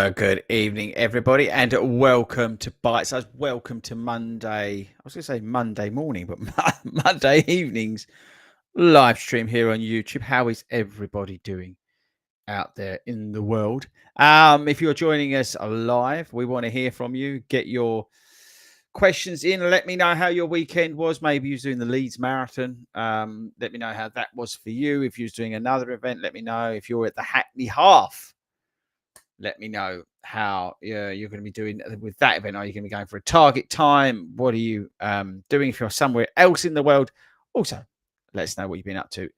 Good evening, everybody, and welcome to BITESIZE. Welcome to Monday. I was going to say Monday morning, but Monday evenings live stream here on YouTube. How is everybody doing out there in the world? If you're joining us live, we want to hear from you. Get your questions in. Let me know how your weekend was. Maybe you was doing the Leeds Marathon. Let me know how that was for you. If you was doing another event, let me know. If you're at the Hackney Half, let me know how you're going to be doing with that event. Are you going to be going for a target time? What are you doing if you're somewhere else in the world? Also, let us know what you've been up to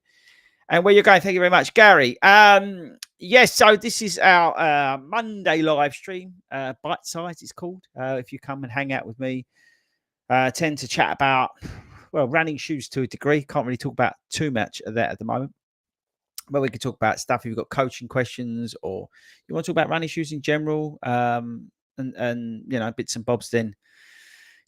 and where you're going. Thank you very much, Gary. Yes, so this is our Monday live stream. Bite Size it's called. If you come and hang out with me, tend to chat about, well, running shoes to a degree. Can't really talk about too much of that at the moment. But we could talk about stuff if you've got coaching questions or you want to talk about running shoes in general, and you know, bits and bobs, then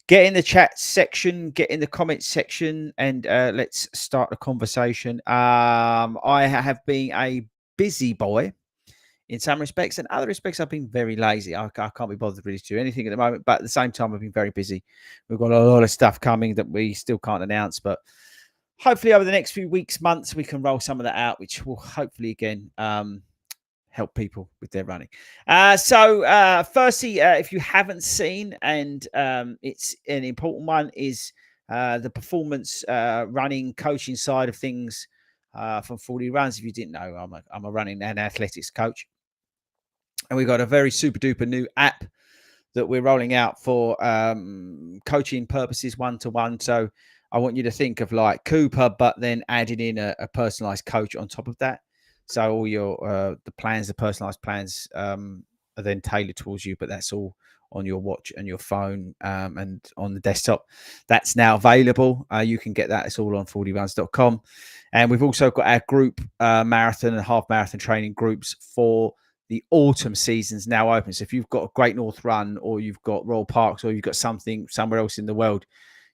get in the chat section, get in the comments section, and let's start a conversation. I have been a busy boy in some respects, and other respects I've been very lazy. I can't be bothered really to do anything at the moment, but at the same time I've been very busy. We've got a lot of stuff coming that we still can't announce, but hopefully over the next few weeks, months, we can roll some of that out, which will hopefully again help people with their running. Firstly, if you haven't seen, and it's an important one, is the performance running coaching side of things from 40 Runs. If you didn't know, I'm a running and athletics coach, and we've got a very super duper new app that we're rolling out for coaching purposes, one-to-one. So I want you to think of like Cooper, but then adding in a personalized coach on top of that. So all your the plans, the personalized plans are then tailored towards you, but that's all on your watch and your phone and on the desktop. That's now available. You can get that. It's all on FORDYruns.com. And we've also got our group marathon and half marathon training groups for the autumn season's now open. So if you've got a Great North Run, or you've got Royal Parks, or you've got something somewhere else in the world,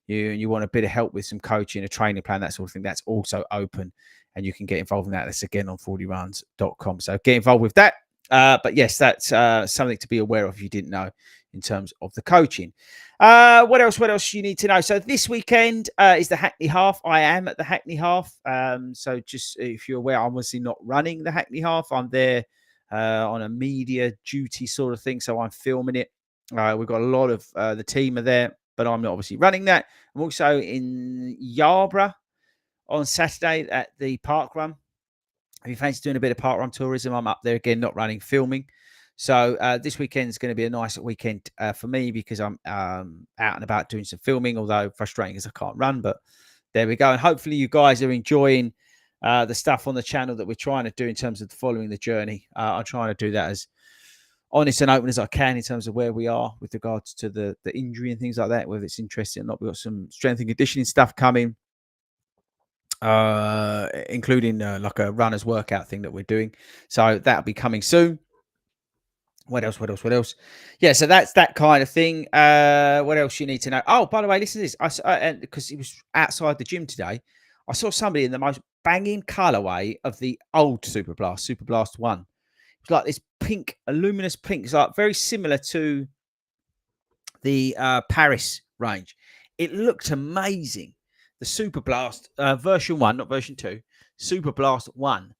you want a bit of help with some coaching, a training plan, that sort of thing, that's also open, and you can get involved in that. That's again on FORDYruns.com. So get involved with that. But yes, that's something to be aware of if you didn't know in terms of the coaching. What else you need to know? So this weekend is the Hackney Half. I am at the Hackney Half. So just if you're aware, I'm obviously not running the Hackney Half. I'm there on a media duty sort of thing. So I'm filming it. We've got a lot of the team are there, but I'm not obviously running that. I'm also in Yarborough on Saturday at the park run. If you fancy doing a bit of park run tourism, I'm up there again, not running, filming. So this weekend is going to be a nice weekend for me, because I'm out and about doing some filming, although frustrating as I can't run, but there we go. And hopefully you guys are enjoying the stuff on the channel that we're trying to do in terms of following the journey. I'm trying to do that as honest and open as I can in terms of where we are with regards to the injury and things like that, whether it's interesting or not. We've got some strength and conditioning stuff coming, including like a runner's workout thing that we're doing. So that'll be coming soon. What else? Yeah, so that's that kind of thing. What else you need to know? Oh, by the way, listen to this. And because it was outside the gym today, I saw somebody in the most banging colorway of the old Super Blast 1. It's like this pink, a luminous pink. It's like very similar to the Paris range. It looked amazing. The Super Blast version 1, not version 2, Super Blast 1.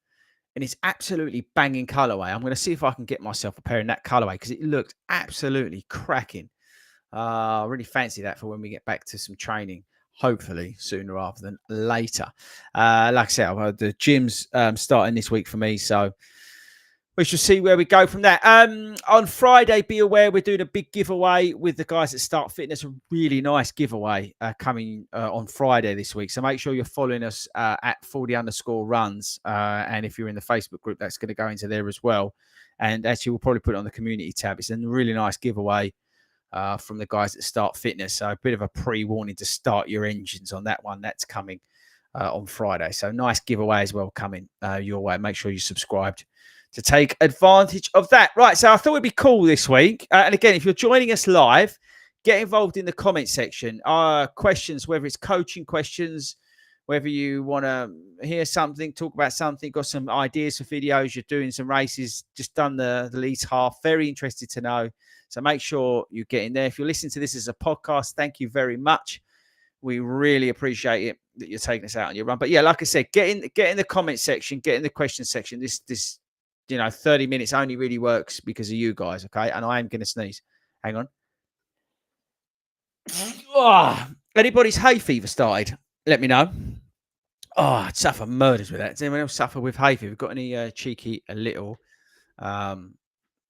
And it's absolutely banging colorway. I'm going to see if I can get myself a pair in that colorway, because it looked absolutely cracking. I really fancy that for when we get back to some training, hopefully sooner rather than later. Like I said, the gym's starting this week for me, so we shall see where we go from that. On Friday, be aware we're doing a big giveaway with the guys at Start Fitness. A really nice giveaway coming on Friday this week. So make sure you're following us at 40_runs. And if you're in the Facebook group, that's going to go into there as well. And actually, we'll probably put it on the community tab. It's a really nice giveaway from the guys at Start Fitness. So a bit of a pre-warning to start your engines on that one. That's coming on Friday. So nice giveaway as well coming your way. Make sure you're subscribed to take advantage of that. Right, so I thought it'd be cool this week. And again, if you're joining us live, get involved in the comment section. Questions, whether it's coaching questions, whether you want to hear something, talk about something, got some ideas for videos, you're doing some races, just done the least half. Very interested to know. So make sure you get in there. If you're listening to this as a podcast, thank you very much. We really appreciate it that you're taking us out on your run. But yeah, like I said, get in the comment section, get in the question section. This 30 minutes only really works because of you guys, okay? And I am going to sneeze. Hang on. Oh, anybody's hay fever started? Let me know. Oh, I'd suffer murders with that. Does anyone else suffer with hay fever? Got any cheeky little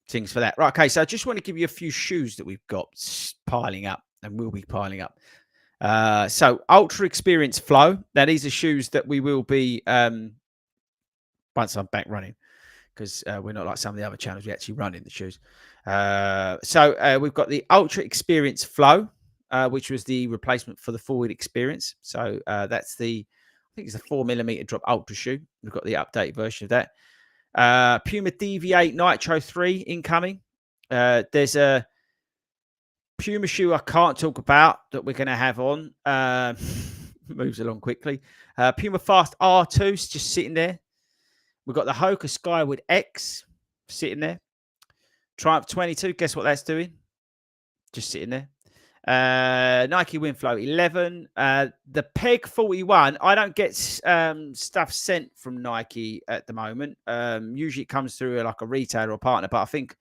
things for that? Right, okay. So I just want to give you a few shoes that we've got piling up and will be piling up. So Ultra Experience Flow. Now these are shoes that we will be once I'm back running, because we're not like some of the other channels. We actually run in the shoes. So we've got the Ultra Experience Flow, which was the replacement for the FORDY Experience. So that's I think it's a 4mm drop Ultra shoe. We've got the updated version of that. Puma DV8 Nitro 3 incoming. There's a Puma shoe I can't talk about that we're going to have on. Moves along quickly. Puma Fast R2's just sitting there. We've got the Hoka Skyward X sitting there. Triumph 22, guess what that's doing? Just sitting there. Nike Windflow 11. The Peg 41. I don't get stuff sent from Nike at the moment. Usually it comes through like a retailer or partner, but I think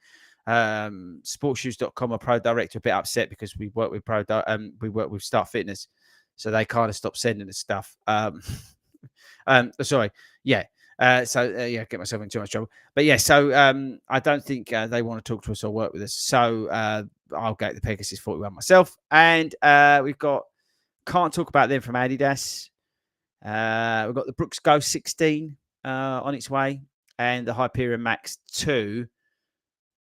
sportshoes.com or Pro Direct are a bit upset because we work with we work with Start Fitness, so they kind of stopped sending us stuff. Sorry, yeah. Yeah, get myself in too much trouble. But yeah, so I don't think they want to talk to us or work with us. So I'll get the Pegasus 41 myself. And we've got, can't talk about them from Adidas. We've got the Brooks Go 16 on its way, and the Hyperion Max 2.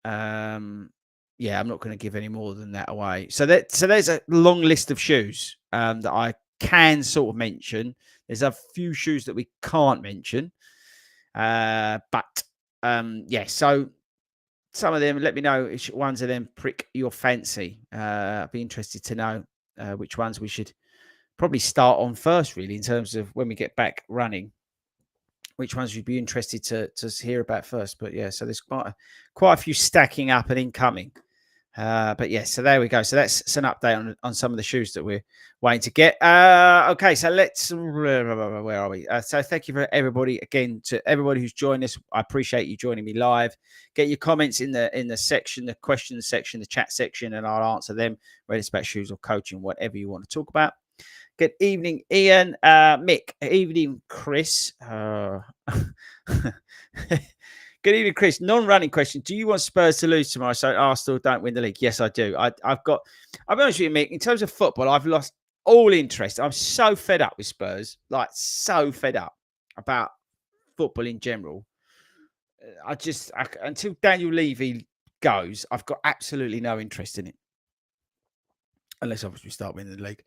Yeah, I'm not going to give any more than that away. So there's a long list of shoes that I can sort of mention. There's a few shoes that we can't mention. But yeah, so some of them, let me know which ones of them prick your fancy. I'd be interested to know which ones we should probably start on first, really, in terms of when we get back running, which ones you'd be interested to hear about first. But yeah, so there's quite a few stacking up and incoming. But yeah, so there we go. So that's an update on some of the shoes that we're waiting to get. Okay, so where are we? So thank you for everybody again, to everybody who's joined us. I appreciate you joining me live. Get your comments in the section, the questions section, the chat section, and I'll answer them, whether it's about shoes or coaching, whatever you want to talk about. Good evening, Ian. Mick. Evening, Chris. Good evening, Chris. Non-running question. Do you want Spurs to lose tomorrow so Arsenal don't win the league? Yes, I do. I'll be honest with you, Mick. In terms of football, I've lost all interest. I'm so fed up with Spurs. Like, so fed up about football in general. Until Daniel Levy goes, I've got absolutely no interest in it. Unless, obviously, we start winning the league.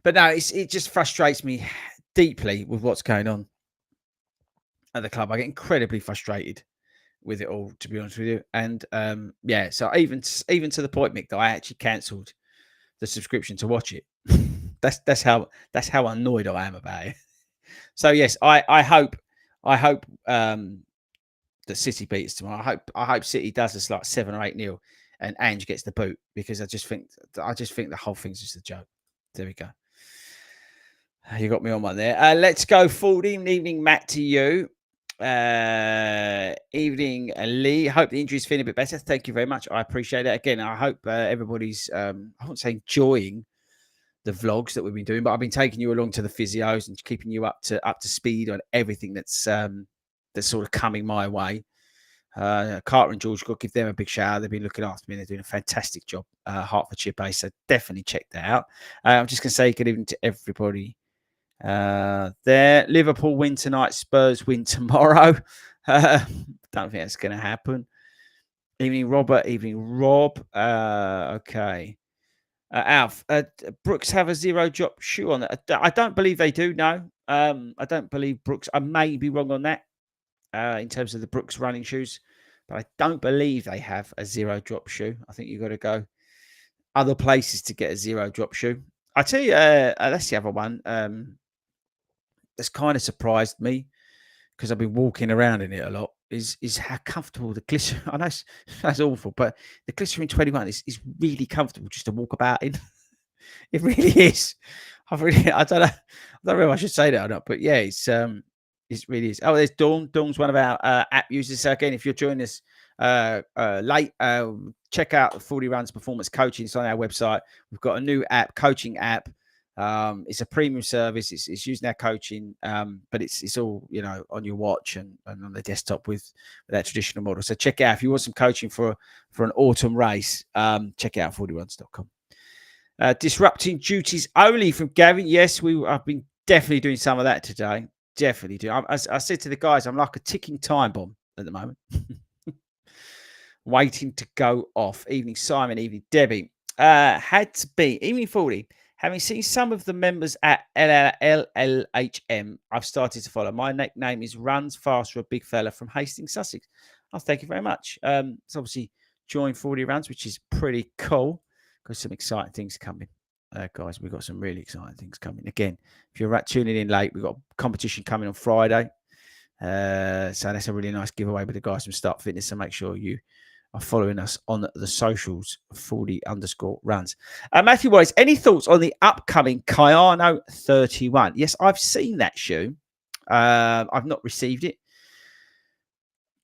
But no, it just frustrates me deeply with what's going on at the club. I get incredibly frustrated with it all, to be honest with you. And yeah, so even to the point, Mick, that I actually cancelled the subscription to watch it. that's how annoyed I am about it. So yes, I hope that City beats tomorrow. I hope City does this like 7 or 8-0 and Ange gets the boot, because I just think the whole thing's just a joke. There we go. You got me on one there. Let's go forward. Evening, Matt, to you. Evening, Lee. Hope the injury's feeling a bit better. Thank you very much. I appreciate it. Again, I hope everybody's I won't say enjoying the vlogs that we've been doing, but I've been taking you along to the physios and keeping you up to speed on everything that's sort of coming my way. Carter and George, got to give them a big shout out. They've been looking after me. They're doing a fantastic job. Hertfordshire based, so definitely check that out. I'm just going to say good evening to everybody. There, Liverpool win tonight, Spurs win tomorrow. Don't think that's going to happen. Evening, Robert. Evening, Rob. Okay. Alf, Brooks have a 0 drop shoe on it. I don't believe they do. No, I don't believe Brooks. I may be wrong on that in terms of the Brooks running shoes, but I don't believe they have a 0 drop shoe. I think you've got to go other places to get a 0 drop shoe. I tell you, that's the other one. that's kind of surprised me because I've been walking around in it a lot is how comfortable the glycerin. I know that's awful, but the glycerin 21 is really comfortable just to walk about in. It really is. I don't know. I don't know if I should say that or not, but yeah, it really is. Oh, there's Dawn. Dawn's one of our app users. So again, if you're joining us late, check out 40 Runs Performance Coaching. It's on our website. We've got a new app, coaching app. It's a premium service. It's using our coaching, but it's all on your watch and on the desktop with that traditional model. So check it out if you want some coaching for an autumn race. Check it out 40runs.com. Disrupting duties only from Gavin. Yes, I've been definitely doing some of that today. Definitely do. I said to the guys, I'm like a ticking time bomb at the moment, waiting to go off. Evening, Simon. Evening, Debbie. Had to be evening 40. Having seen some of the members at LLHM, I've started to follow. My nickname is Runs Faster, a big fella from Hastings, Sussex. Oh, thank you very much. It's obviously joined 40 Runs, which is pretty cool. Got some exciting things coming, guys. We've got some really exciting things coming. Again, if you're tuning in late, we've got a competition coming on Friday. So that's a really nice giveaway with the guys from Start Fitness. So make sure you are following us on the socials, 40_runs. Matthew Wise, any thoughts on the upcoming Kayano 31? Yes, I've seen that shoe. I've not received it,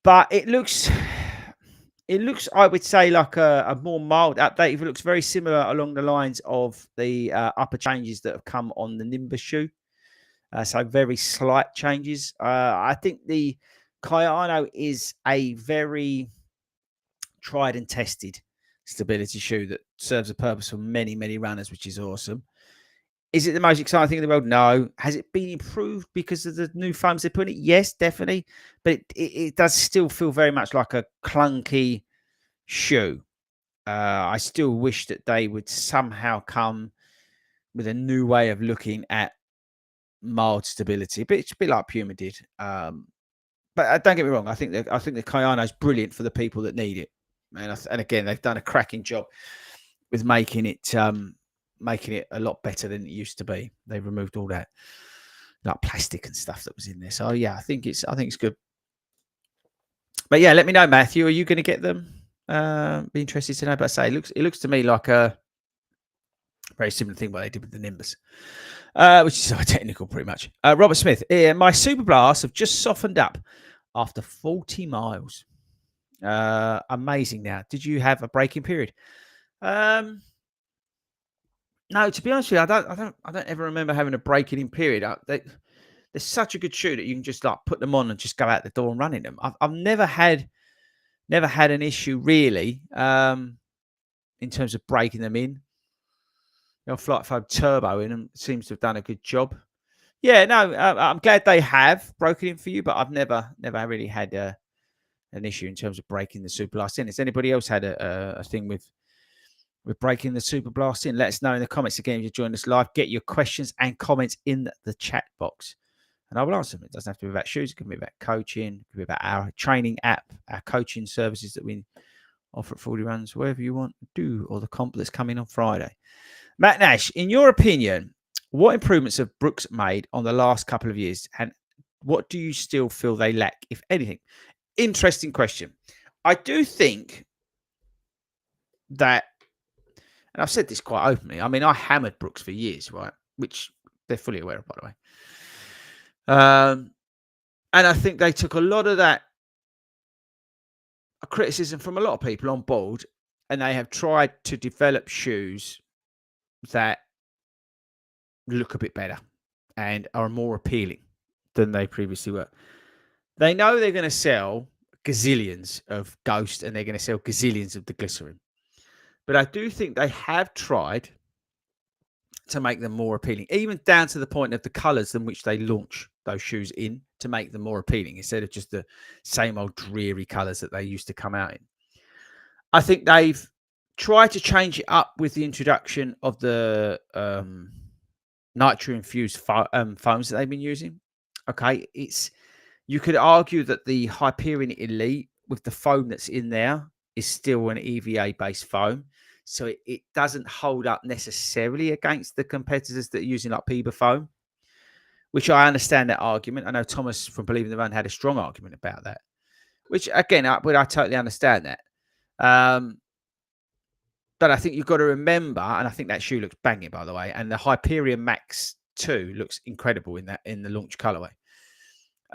but it looks, I would say, like a more mild update. It looks very similar along the lines of the upper changes that have come on the Nimbus shoe. So very slight changes. I think the Kayano is a very tried and tested stability shoe that serves a purpose for many, many runners, which is awesome. Is it the most exciting thing in the world? No. Has it been improved because of the new foams they put in it? Yes, definitely. But it does still feel very much like a clunky shoe. I still wish that they would somehow come with a new way of looking at mild stability. But it's a bit like Puma did. But don't get me wrong. I think the Kayano is brilliant for the people that need it. And again, they've done a cracking job with making it a lot better than it used to be. They've removed all that like plastic and stuff that was in there. So yeah, I think it's good. But yeah, let me know, Matthew. Are you going to get them? Be interested to know. But I say it looks to me like a very similar thing what they did with the Nimbus, which is so technical, pretty much. Robert Smith, my Super Blasts have just softened up after 40 miles. Amazing. Now, did you have a breaking period? No, to be honest with you, I don't ever remember having a breaking in period. They're such a good shoe that you can just like put them on and just go out the door and run in them. I've never had an issue really in terms of breaking them in. Flight Foam Turbo in them seems to have done a good job. Yeah, no, I'm glad they have broken in for you, but I've never really had an issue in terms of breaking the Super Blast in. Has anybody else had a thing with breaking the Super Blast in? Let us know in the comments. Again, if you join us live, get your questions and comments in the chat box, and I will answer them. It doesn't have to be about shoes. It can be about coaching. It can be about our training app, our coaching services that we offer at 40 Runs, whatever you want to do, or the comp that's coming on Friday. Matt Nash, in your opinion, what improvements have Brooks made on the last couple of years, and what do you still feel they lack, if anything? Interesting question. I do think that, and I've said this quite openly, I mean, I hammered Brooks for years, right? Which they're fully aware of, by the way. And I think they took a lot of that criticism from a lot of people on board, and they have tried to develop shoes that look a bit better and are more appealing than they previously were. They know they're going to sell gazillions of Ghost and they're going to sell gazillions of the Glycerin. But I do think they have tried to make them more appealing, even down to the point of the colours in which they launch those shoes in, to make them more appealing instead of just the same old dreary colours that they used to come out in. I think they've tried to change it up with the introduction of the nitro-infused foams that they've been using. Okay, you could argue that the Hyperion Elite with the foam that's in there is still an EVA-based foam. So it doesn't hold up necessarily against the competitors that are using like Piba foam. which I understand that argument. I know Thomas from Believe in the Run had a strong argument about that, which again, I totally understand that. But I think you've got to remember, and I think that shoe looks banging, by the way, and the Hyperion Max 2 looks incredible in the launch colorway.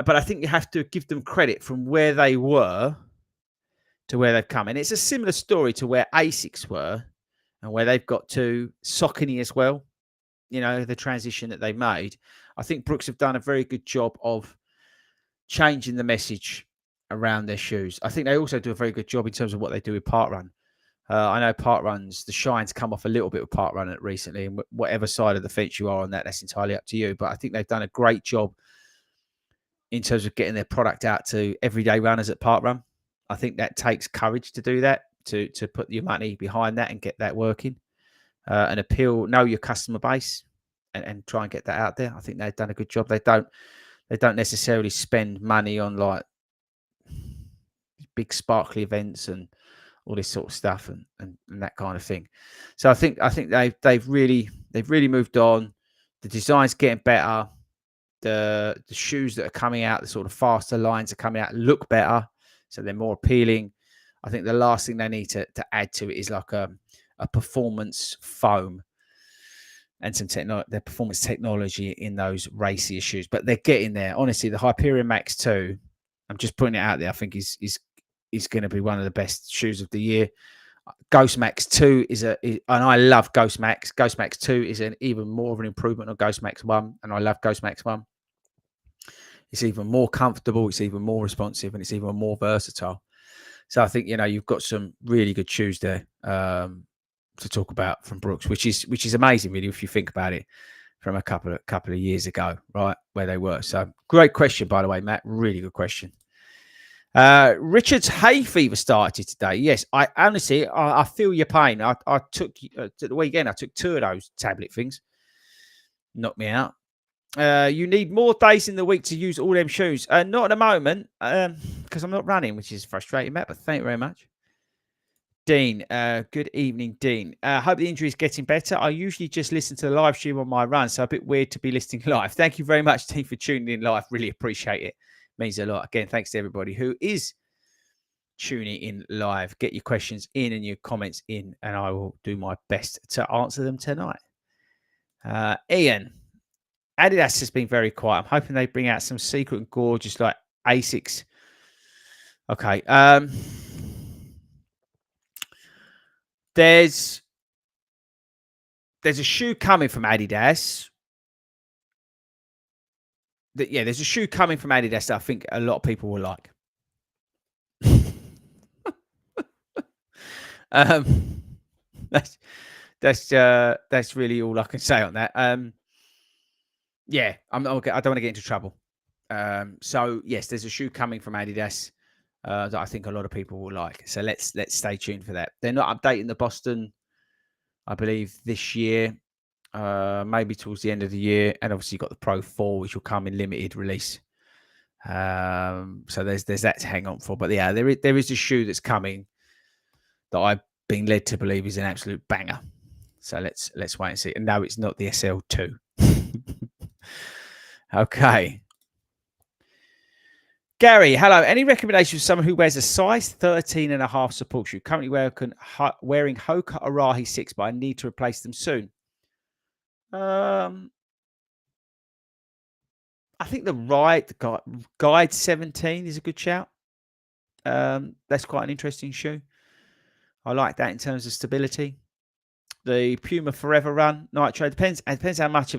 But I think you have to give them credit from where they were to where they've come. And it's a similar story to where ASICs were and where they've got to Saucony as well. You know, the transition that they made. I think Brooks have done a very good job of changing the message around their shoes. I think they also do a very good job in terms of what they do with Park Run. I know Park Runs, the shine's come off a little bit with Park Run recently, and whatever side of the fence you are on that, that's entirely up to you. But I think they've done a great job in terms of getting their product out to everyday runners at Park Run. I think that takes courage to do that, to put your money behind that and get that working, and know your customer base, and try and get that out there. I think they've done a good job. They don't necessarily spend money on like big sparkly events and all this sort of stuff and that kind of thing. So I think they've really moved on. The design's getting better. The shoes that are coming out, the sort of faster lines are coming out, look better, so they're more appealing. I think the last thing they need to add to it is like a performance foam and some their performance technology in those racier shoes. But they're getting there. Honestly, the Hyperion Max 2, I'm just putting it out there, I think is going to be one of the best shoes of the year. Ghost Max 2 and I love Ghost Max. Ghost Max 2 is even more of an improvement on Ghost Max 1, and I love Ghost Max 1. It's even more comfortable, it's even more responsive, and it's even more versatile. So I think, you know, you've got some really good shoes there to talk about from Brooks, which is amazing, really, if you think about it, from a couple of years ago, right, where they were. So great question, by the way, Matt. Really good question. Richard's hay fever started today. Yes, I honestly, I feel your pain. I took to the weekend. I took 2 of those tablet things. Knocked me out. You need more days in the week to use all them shoes. Not at the moment, because I'm not running, which is frustrating, Matt. But thank you very much, Dean. Good evening, Dean. Hope the injury is getting better. I usually just listen to the live stream on my run, so a bit weird to be listening live. Thank you very much, Dean, for tuning in live. Really appreciate it. Means a lot. Again, thanks to everybody who is tuning in live. Get your questions in and your comments in, and I will do my best to answer them tonight. Ian, Adidas has been very quiet. I'm hoping they bring out some secret and gorgeous like ASICs. Okay. There's a shoe coming from Adidas. There's a shoe coming from Adidas that I think a lot of people will like. That's really all I can say on that. I don't want to get into trouble. So yes, there's a shoe coming from Adidas that I think a lot of people will like. So let's stay tuned for that. They're not updating the Boston, I believe, this year. Maybe towards the end of the year, and obviously you've got the Pro 4, which will come in limited release. So there's that to hang on for. But yeah, there is a shoe that's coming that I've been led to believe is an absolute banger. So let's wait and see. And no, it's not the SL2. Okay. Gary, hello. Any recommendations for someone who wears a size 13.5 support shoe? Currently wearing Hoka Arahi 6, but I need to replace them soon. I think the Guide 17 is a good shout. That's quite an interesting shoe. I like that in terms of stability. The Puma Forever Run Nitro depends how much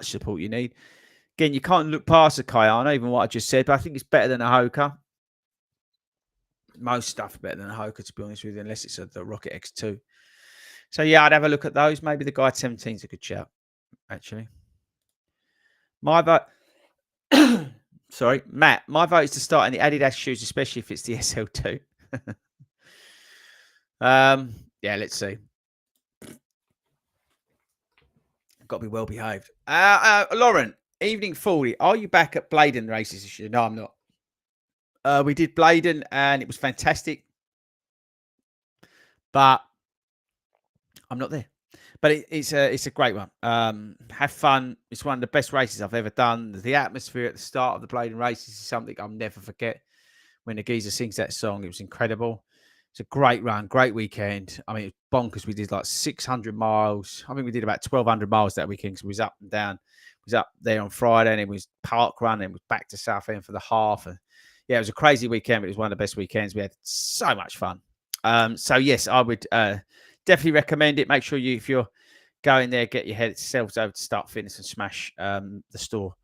support you need. Again, you can't look past the Kayana, even what I just said, but I think it's better than a Hoka. Most stuff better than a Hoka, to be honest with you, unless it's the Rocket X2. So yeah, I'd have a look at those. Maybe the Guide 17 is a good shout, actually. My vote. Sorry, Matt. My vote is to start in the Adidas shoes, especially if it's the SL2. Yeah, let's see. Got to be well behaved. Lauren, evening 40. Are you back at Bladen races this year? No, I'm not. We did Bladen and it was fantastic, but I'm not there. But it's a great one. Have fun. It's one of the best races I've ever done. The atmosphere at the start of the Blading races is something I'll never forget. When the geezer sings that song, it was incredible. It's a great run, great weekend. I mean, it was bonkers. We did like 600 miles. I think we did about 1,200 miles that weekend. So we was up and down. We was up there on Friday, and it was park run, and was back to Southend for the half. And yeah, it was a crazy weekend, but it was one of the best weekends. We had so much fun. So yes, I would definitely recommend it. Make sure you, if you're going there, get your headsets over to Start Fitness and smash the store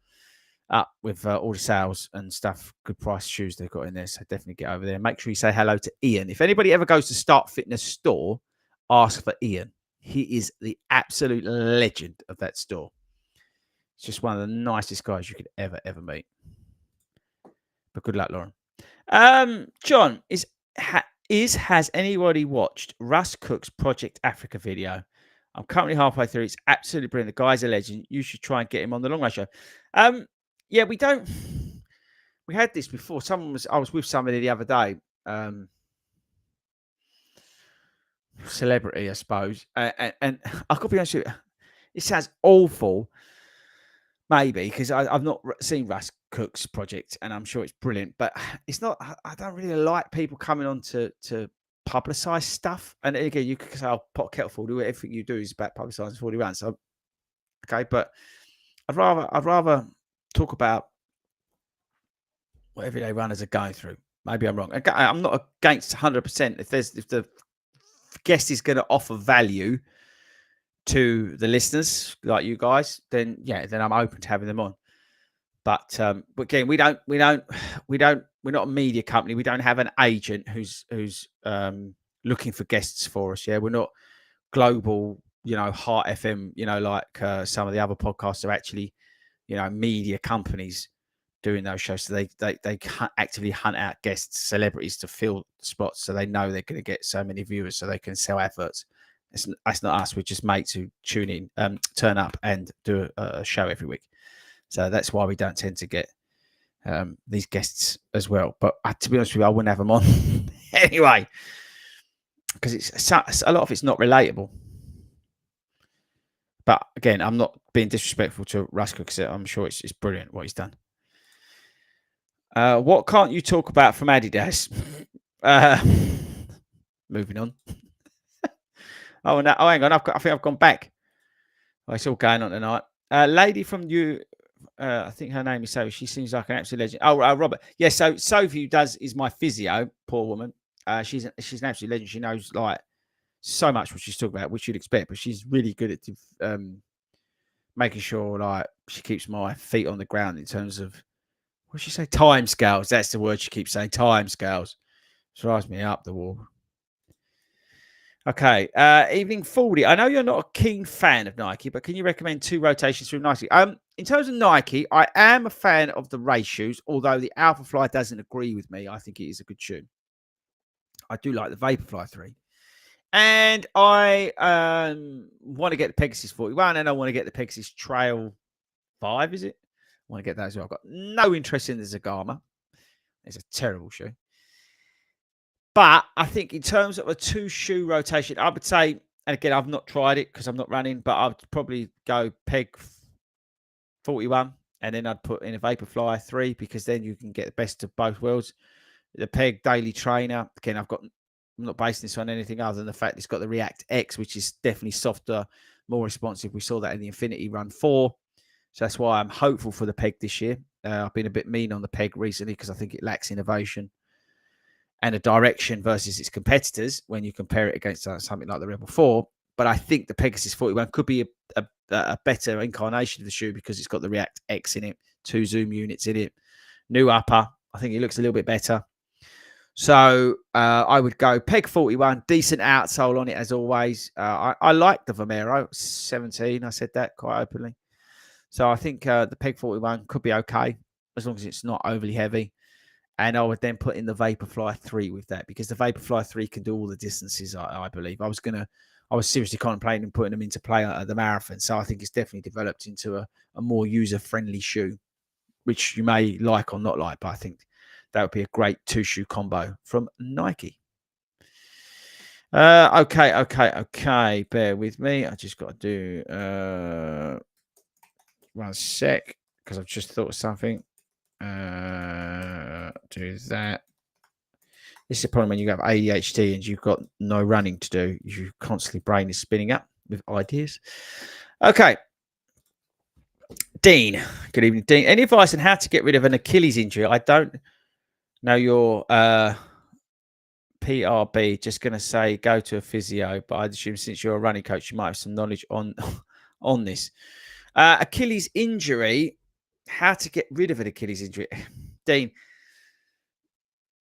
up with all the sales and stuff. Good price shoes they've got in there. So definitely get over there. Make sure you say hello to Ian. If anybody ever goes to Start Fitness store, ask for Ian. He is the absolute legend of that store. It's just one of the nicest guys you could ever meet. But good luck, Lauren. John, has anybody watched Russ Cook's Project Africa video? I'm currently halfway through. It's absolutely brilliant. The guy's a legend. You should try and get him on the Long Run Show. Yeah, we don't. We had this before. I was with somebody the other day. Celebrity, I suppose. And I could be honest with you, it sounds awful, maybe, because I've not seen Russ Cook's project, and I'm sure it's brilliant. But it's not. I don't really like people coming on to publicize stuff. And again, you could say, "Oh, pot kettle full." Everything you do is about publicizing 40 rounds. So, okay, but I'd rather talk about what everyday runners are going through. Maybe I'm wrong. I'm not against 100%. If the guest is going to offer value to the listeners, like you guys, then yeah, then I'm open to having them on. But again, we're not a media company. We don't have an agent who's looking for guests for us. Yeah, we're not global, Heart FM, like some of the other podcasts are actually, media companies doing those shows. So they actively hunt out guests, celebrities to fill spots, so they know they're going to get so many viewers, so they can sell adverts. That's not us. We're just mates who tune in, turn up, and do a show every week. So that's why we don't tend to get these guests as well. But to be honest with you, I wouldn't have them on anyway, because it's a lot of it's not relatable. But again, I'm not being disrespectful to Russ Cook, because I'm sure it's brilliant what he's done. What can't you talk about from Adidas? Moving on. Oh, no. Oh, hang on. I think I've gone back. Oh, it's all going on tonight. Lady from you, I think her name is Sophie. She seems like an absolute legend. Oh, Robert. Yeah, so Sophie is my physio. Poor woman. She's an absolute legend. She knows like so much what she's talking about, which you'd expect, but she's really good at making sure like she keeps my feet on the ground in terms of, what does she say? Time scales. That's the word she keeps saying. Time scales. Drives me up the wall. Okay. Evening FORDY. I know you're not a keen fan of Nike, but can you recommend 2 rotations from Nike? In terms of Nike, I am a fan of the race shoes, although the Alphafly doesn't agree with me. I think it is a good shoe. I do like the Vaporfly 3. And I want to get the Pegasus 41, and I want to get the Pegasus Trail 5, is it? I want to get that as well. I've got no interest in the Zagama. It's a terrible shoe. But I think in terms of a 2-shoe rotation, I would say, and again, I've not tried it because I'm not running, but I'd probably go Peg 41, and then I'd put in a Vaporfly 3, because then you can get the best of both worlds. The Peg Daily Trainer, again, I'm not basing this on anything other than the fact it's got the React X, which is definitely softer, more responsive. We saw that in the Infinity Run 4. So that's why I'm hopeful for the Peg this year. I've been a bit mean on the Peg recently because I think it lacks innovation and a direction versus its competitors when you compare it against something like the Rebel 4. But I think the Pegasus 41 could be a better incarnation of the shoe, because it's got the React X in it, 2 zoom units in it, new upper. I think it looks a little bit better. So I would go Peg 41, decent outsole on it as always. I like the Vomero 17. I said that quite openly. So I think the Peg 41 could be okay, as long as it's not overly heavy. And I would then put in the Vaporfly 3 with that, because the Vaporfly 3 can do all the distances, I believe. I was seriously contemplating putting them into play at the marathon. So I think it's definitely developed into a more user-friendly shoe, which you may like or not like, but I think that would be a great 2-shoe combo from Nike. Okay. Bear with me. I just got to do 1 sec because I've just thought of something. Do that. This is the problem when you have ADHD and you've got no running to do. Your constantly brain is spinning up with ideas. Okay. Dean. Good evening, Dean. Any advice on how to get rid of an Achilles injury? I don't know your PRB. Just going to say go to a physio, but I'd assume since you're a running coach, you might have some knowledge on on this. Achilles injury. How to get rid of an Achilles injury? Dean,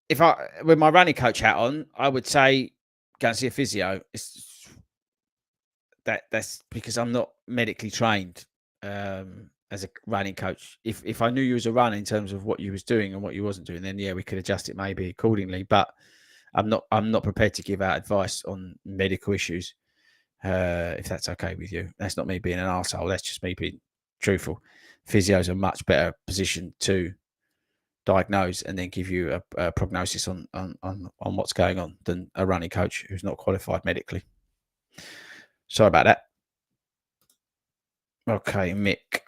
if I with my running coach hat on, I would say go and see a physio. That's because I'm not medically trained as a running coach. If I knew you was a runner in terms of what you was doing and what you wasn't doing, then yeah, we could adjust it maybe accordingly. But I'm not prepared to give out advice on medical issues. If that's okay with you, that's not me being an arsehole. That's just me being truthful. Physios are much better positioned to diagnose and then give you a prognosis on what's going on than a running coach who's not qualified medically. Sorry about that. Okay, Mick.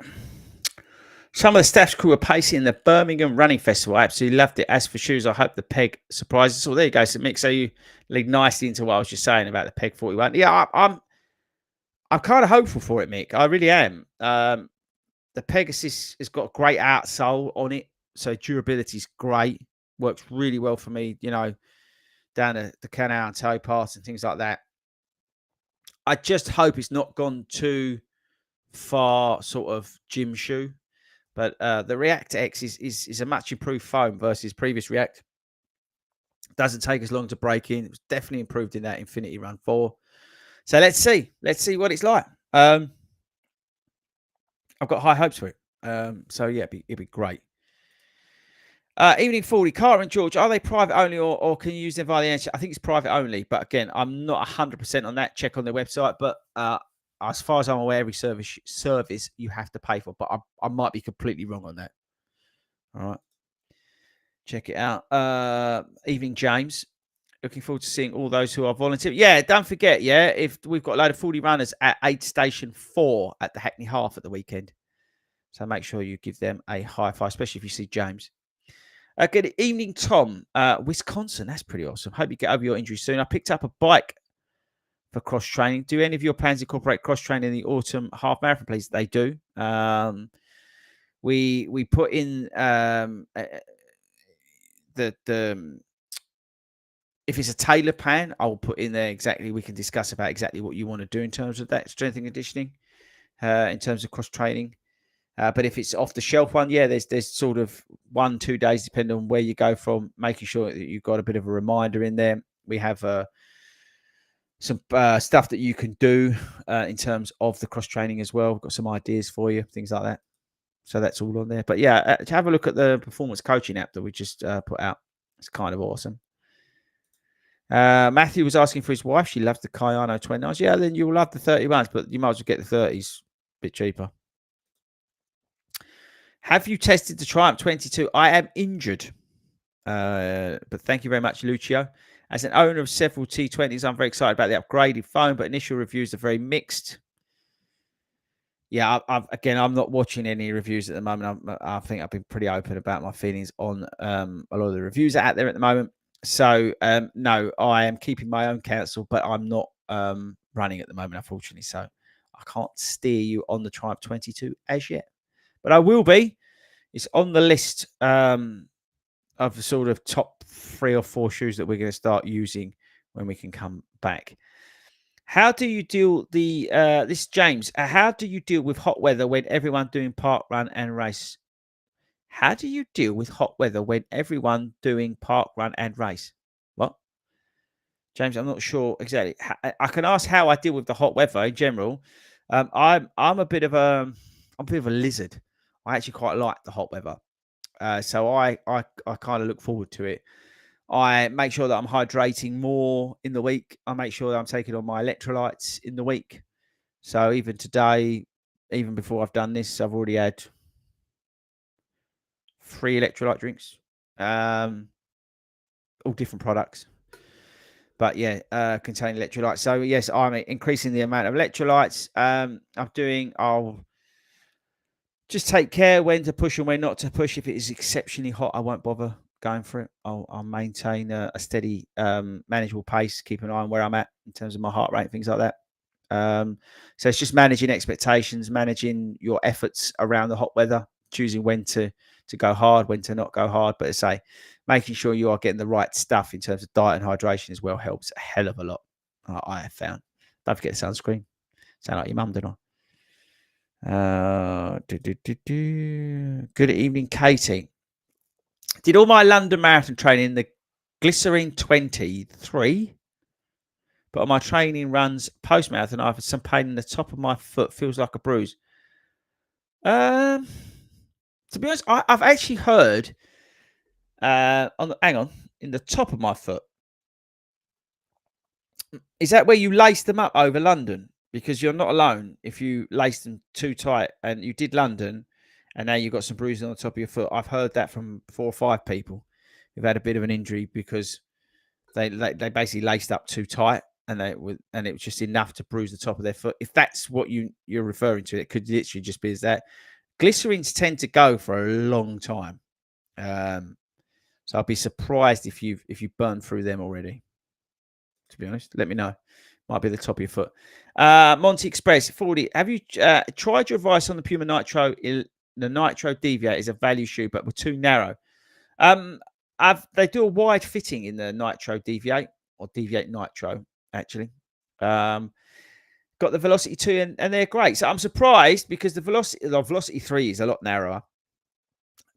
Some of the staff's crew were pacing in the Birmingham Running Festival. I absolutely loved it. As for shoes, I hope the peg surprises us all. There you go. So, Mick, so you lead nicely into what I was just saying about the peg 41. Yeah, I'm kind of hopeful for it, Mick. I really am. The Pegasus has got a great outsole on it, so durability is great. Works really well for me, down the canal and toe pass and things like that. I just hope it's not gone too far, sort of gym shoe. But the React X is a much improved foam versus previous React. Doesn't take as long to break in. It was definitely improved in that Infinity Run 4. So let's see what it's like. I've got high hopes for it. So yeah, it'd be great. Evening 40, Cara and George, are they private only or can you use them via the NHS? I think it's private only, but again, I'm not 100% on that. Check on their website, but as far as I'm aware, every service you have to pay for, but I might be completely wrong on that. All right. Check it out. Evening, James. Looking forward to seeing all those who are volunteering. Yeah, don't forget, if we've got a load of 40 runners at Aid Station 4 at the Hackney Half at the weekend. So make sure you give them a high five, especially if you see James. Good evening, Tom. Wisconsin, that's pretty awesome. Hope you get over your injury soon. I picked up a bike for cross training. Do any of your plans incorporate cross training in the autumn half marathon, please? They do. We put in the if it's a tailor plan, I'll put in there exactly. We can discuss about exactly what you want to do in terms of that strength and conditioning, in terms of cross training. But if it's off the shelf one, there's sort of 1-2 days, depending on where you go from, making sure that you've got a bit of a reminder in there. We have some stuff that you can do in terms of the cross training as well. We've got some ideas for you, things like that. So that's all on there. But yeah, have a look at the performance coaching app that we just put out. It's kind of awesome. Matthew was asking for his wife. She loves the Kayano 29s. Yeah, then you'll love the 31s, but you might as well get the 30s a bit cheaper. Have you tested the Triumph 22? I am injured. But thank you very much, Lucio. As an owner of several T20s, I'm very excited about the upgraded phone, but initial reviews are very mixed. Yeah, I'm not watching any reviews at the moment. I think I've been pretty open about my feelings on a lot of the reviews out there at the moment. So, no, I am keeping my own counsel, but I'm not running at the moment, unfortunately. So I can't steer you on the Triumph 22 as yet. But I will be. It's on the list of the sort of top 3 or 4 shoes that we're going to start using when we can come back. How do you deal this James? How do you deal with hot weather when everyone doing park run and race? How do you deal with hot weather when everyone doing park run and race? What? James, I'm not sure exactly. I can ask how I deal with the hot weather in general. I'm a bit of a lizard. I actually quite like the hot weather. So I kind of look forward to it. I make sure that I'm hydrating more in the week. I make sure that I'm taking on my electrolytes in the week. So even today, even before I've done this, I've already had 3 electrolyte drinks, all different products. But yeah, contain electrolytes. So yes, I'm increasing the amount of electrolytes. I'll just take care when to push and when not to push. If it is exceptionally hot, I won't bother going for it. I'll maintain a steady, manageable pace, keep an eye on where I'm at in terms of my heart rate, things like that. So it's just managing expectations, managing your efforts around the hot weather, choosing when to go hard, when to not go hard. But as I say, making sure you are getting the right stuff in terms of diet and hydration as well helps a hell of a lot. I have found. Don't forget the sunscreen. Sound like your mum, don't I? Good evening, Katie. Did all my London Marathon training in the Glycerine 23, but on my training runs post marathon, I've had some pain in the top of my foot, feels like a bruise. To be honest, I've actually heard hang on, in the top of my foot. Is that where you lace them up over London? Because you're not alone if you lace them too tight, and you did London, and now you've got some bruising on the top of your foot. I've heard that from 4 or 5 people who've had a bit of an injury because they basically laced up too tight, and it was just enough to bruise the top of their foot. If that's what you're referring to, it could literally just be as that. Glycerines tend to go for a long time, so I'd be surprised if you've burned through them already. To be honest, let me know. Might be the top of your foot. Monty Express 40. Have you tried your advice on the Puma Nitro? The Nitro Deviate is a value shoe, but we're too narrow. They do a wide fitting in the Nitro Deviate or Deviate Nitro, actually. Got the Velocity 2 and they're great. So I'm surprised because the Velocity 3 is a lot narrower.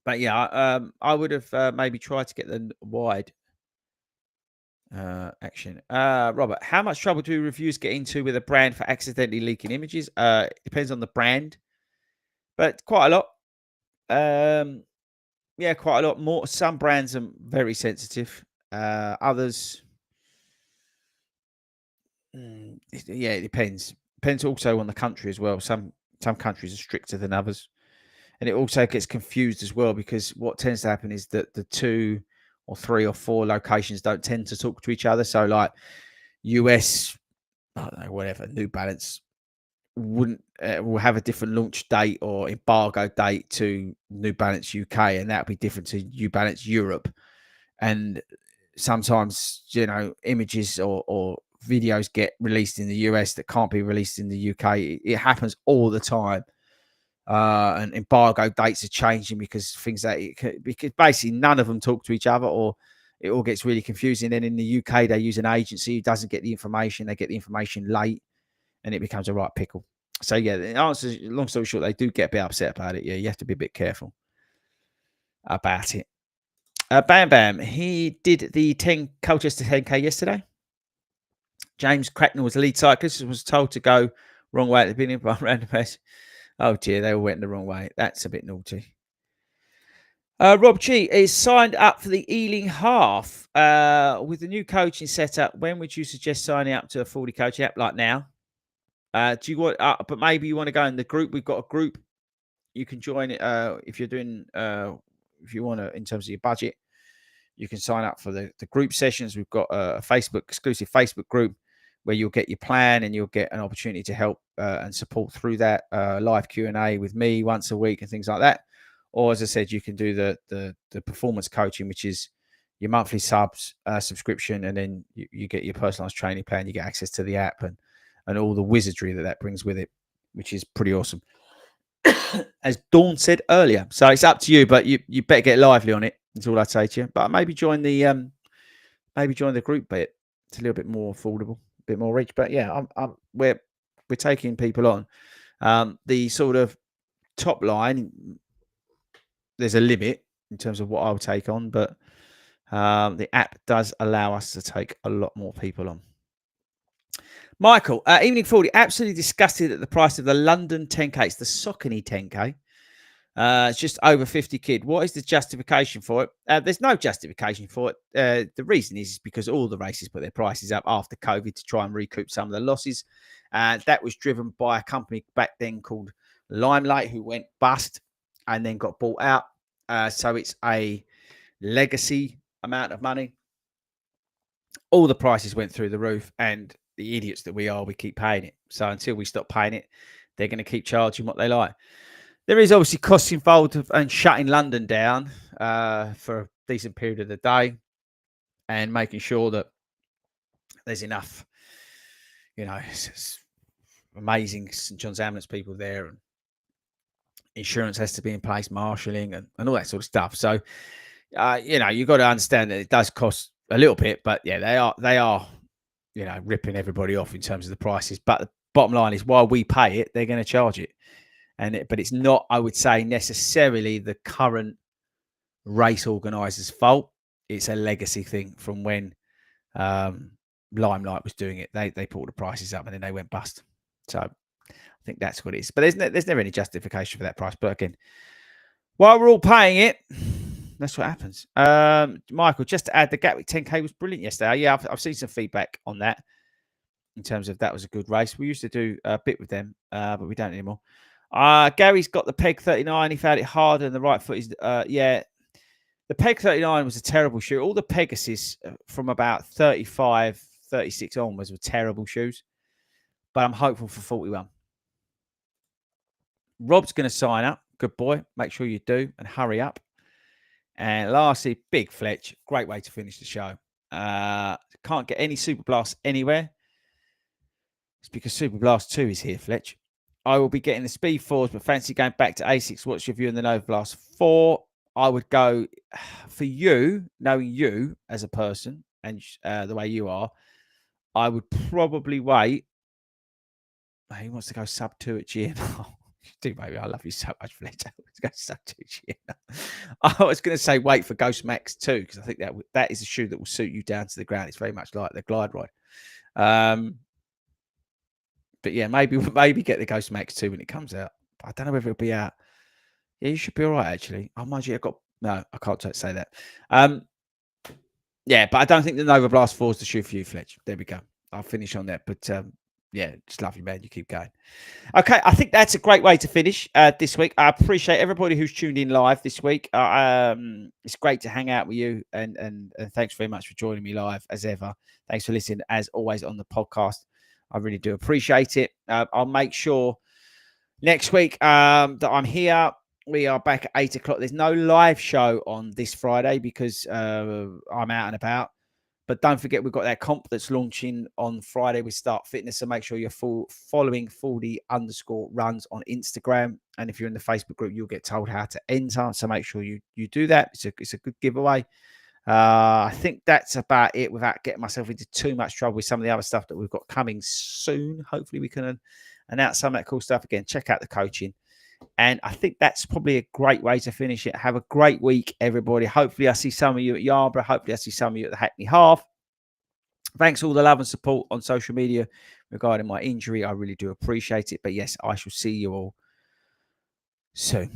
But yeah, I would have maybe tried to get the wide action. Robert, how much trouble do reviews get into with a brand for accidentally leaking images? It depends on the brand, but quite a lot. Yeah, quite a lot more. Some brands are very sensitive. Others, yeah, it depends. Depends also on the country as well. Some countries are stricter than others, and it also gets confused as well because what tends to happen is that the 2 or 3 or 4 locations don't tend to talk to each other. So, like US, I don't know, whatever, New Balance wouldn't will have a different launch date or embargo date to New Balance UK, and that'll be different to New Balance Europe. And sometimes, images or videos get released in the US that can't be released in the UK. It happens all the time. And embargo dates are changing because because basically none of them talk to each other, or it all gets really confusing. Then in the UK, they use an agency who doesn't get the information. They get the information late, and it becomes a right pickle. So yeah, the answer, long story short, they do get a bit upset about it. Yeah, you have to be a bit careful about it. Bam Bam, he did the Colchester 10K yesterday. James Cracknell was the lead cyclist, was told to go wrong way at the beginning by random person. Oh dear, they all went the wrong way. That's a bit naughty. Rob G is signed up for the Ealing Half with the new coaching setup. When would you suggest signing up to a 40 coaching app? Like now? Do you want? But maybe you want to go in the group. We've got a group. You can join it if you're doing. If you want to, in terms of your budget, you can sign up for the group sessions. We've got a exclusive Facebook group where you'll get your plan and you'll get an opportunity to help and support through that live Q&A with me once a week and things like that. Or as I said, you can do the performance coaching, which is your monthly subscription, and then you get your personalized training plan. You get access to the app and all the wizardry that brings with it, which is pretty awesome. As Dawn said earlier. So it's up to you, but you better get lively on it. That's all I'd say to you. But maybe join the group bit. It's a little bit more affordable, a bit more reach. But yeah, we're taking people on. The sort of top line, there's a limit in terms of what I'll take on, but the app does allow us to take a lot more people on. Michael, evening 40, absolutely disgusted at the price of the London 10K. It's the Saucony 10K. It's just over 50 quid. What is the justification for it? There's no justification for it. The reason is because all the races put their prices up after COVID to try and recoup some of the losses. That was driven by a company back then called Limelight, who went bust and then got bought out. So it's a legacy amount of money. all the prices went through the roof, and the idiots that we are, we keep paying it. So until we stop paying it, they're going to keep charging what they like. There is obviously costs involved and shutting London down for a decent period of the day, and making sure that there's enough, it's amazing St John's Ambulance people there, and insurance has to be in place, marshalling, and all that sort of stuff. So, you've got to understand that it does cost a little bit, but yeah, they are, ripping everybody off in terms of the prices. But the bottom line is, while we pay it, they're going to charge it, but it's not, I would say, necessarily the current race organisers' fault. It's a legacy thing from when Limelight was doing it. They pulled the prices up and then they went bust. So I think that's what it is. But there's never any justification for that price. But again, while we're all paying it, that's what happens. Michael, just to add, the Gatwick 10K was brilliant yesterday. Yeah, I've seen some feedback on that in terms of that was a good race. We used to do a bit with them, but we don't anymore. Gary's got the Peg 39. He found it hard and the right foot is, yeah. The Peg 39 was a terrible shoe. All the Pegasus from about 35, 36 onwards were terrible shoes. But I'm hopeful for 41. Rob's going to sign up. Good boy. Make sure you do and hurry up. And lastly, Big Fletch. Great way to finish the show. Can't get any Super Blast anywhere. It's because Super Blast 2 is here, Fletch. I will be getting the Speed 4s, but fancy going back to ASICs. What's your view on the Nova Blast 4? I would go, for you, knowing you as a person and the way you are, I would probably wait. He wants to go sub 2 at GNR. Do, baby. I love you so much, Fletch. Let's go sub 2 GNR. I was going to say wait for Ghost Max 2 because I think that is a shoe that will suit you down to the ground. It's very much like the Glide Ride. But yeah, maybe get the Ghost Max 2 when it comes out. But I don't know whether it'll be out. Yeah, you should be all right, actually. Oh, mind you, no, I can't say that. Yeah, but I don't think the Nova Blast 4 is the shoe for you, Fletch. There we go. I'll finish on that. But yeah, just love you, man. You keep going. Okay, I think that's a great way to finish this week. I appreciate everybody who's tuned in live this week. It's great to hang out with you, and thanks very much for joining me live as ever. Thanks for listening as always on the podcast. I really do appreciate it. I'll make sure next week that I'm here. We are back at 8 o'clock. There's no live show on this Friday because I'm out and about. But don't forget, we've got that comp that's launching on Friday with Start Fitness. So make sure you're following FORDY_runs on Instagram. And if you're in the Facebook group, you'll get told how to enter. So make sure you do that. It's a good giveaway. I think that's about it without getting myself into too much trouble with some of the other stuff that we've got coming soon. Hopefully we can announce some of that cool stuff. Again, check out the coaching. And I think that's probably a great way to finish it. Have a great week, everybody. Hopefully I see some of you at Yarborough. Hopefully I see some of you at the Hackney Half. Thanks for all the love and support on social media regarding my injury. I really do appreciate it. But yes, I shall see you all soon.